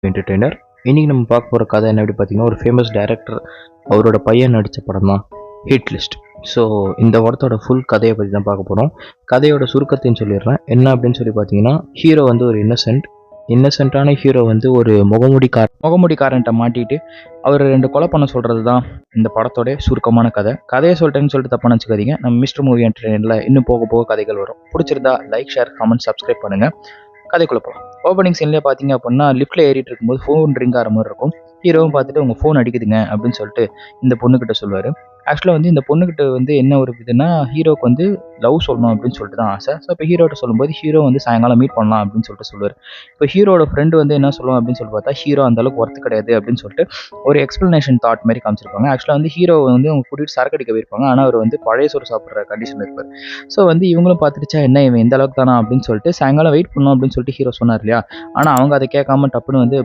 Entertainer. இன்னைக்கு நம்ம பார்க்க போகிற கதை என்ன அப்படி பார்த்தீங்கன்னா, ஒரு ஃபேமஸ் டைரக்டர் அவரோட பையன் நடித்த படம் தான் ஹிட் லிஸ்ட். ஸோ இந்த படத்தோட ஃபுல் கதையை பற்றி தான் பார்க்க போகிறோம். கதையோட சுருக்கத்தையும் சொல்லிடுறேன். என்ன அப்படின்னு சொல்லி பார்த்தீங்கன்னா, ஹீரோ வந்து ஒரு இன்னசென்ட்டான ஹீரோ வந்து ஒரு முகமுடிக்காரன்ட்ட மாட்டிட்டு அவர் 2 கொலை பண்ண சொல்கிறது தான் இந்த படத்தோட சுருக்கமான கதையை சொல்லிட்டேன்னு சொல்லிட்டு தப்பாக நினச்சிக்காதீங்க. நம்ம மிஸ்டர் மூவி என்டர்டெய்னரில் இன்னும் போக போக கதைகள் வரும். பிடிச்சிருந்தா லைக், ஷேர், கமெண்ட், சப்ஸ்கிரைப் பண்ணுங்கள். கதைக்குள்ள போகலாம். ஓப்பனிங் சீன்லேயே பார்த்தீங்க அப்படின்னா, லிஃப்ட்டில் ஏறிட்டு இருக்கும்போது ஃபோன் ரிங் ஆகிற மாதிரி இருக்கும். ஹீரோவும் பார்த்துட்டு உங்கள் ஃபோன் அடிக்குதுங்க அப்படின்னு சொல்லிட்டு இந்த பொண்ணுக்கிட்ட சொல்லுவார். ஆக்சுவலாக வந்து இந்த பொண்ணுக்கிட்ட வந்து என்ன ஒரு இதுன்னா, ஹீரோக்கு வந்து லவ் சொல்லணும் அப்படின்னு சொல்லிட்டு தான் ஆசை. ஸோ இப்போ ஹீரோட்ட சொல்லும்போது ஹீரோ வந்து சாயங்காலம் மீட் பண்ணலாம் அப்படின்னு சொல்லிட்டு சொல்லுவார். இப்போ ஹீரோட ஃப்ரெண்டு வந்து என்ன சொல்லுவோம் அப்படின்னு சொல்லி பார்த்தா, ஹீரோ அந்தளவுக்கு ஒர்த்து கிடையாது அப்படின்னு சொல்லிட்டு ஒரு எக்ஸ்ப்ளனேஷன் தாட் மாதிரி காமிச்சிருப்பாங்க. ஆக்சுவலாக வந்து ஹீரோ வந்து அவங்க கூட்டிகிட்டு சரக்கு அடிக்க போயிருப்பாங்க. ஆனால் அவர் வந்து பழைய சோறு சாப்பிட்ற கண்டிஷன் இருப்பார். ஸோ வந்து இவங்களும் பார்த்துட்டுச்சா என்ன இவன் இந்த அளவுக்கு தானா அப்படின்னு சொல்லிட்டு சாயங்காலம் வெயிட் பண்ணணும் அப்படின்னு சொல்லிட்டு ஹீரோ சொன்னார் இல்லையா. ஆனால் அவங்க அதை கேட்காம டப்புன்னு வந்து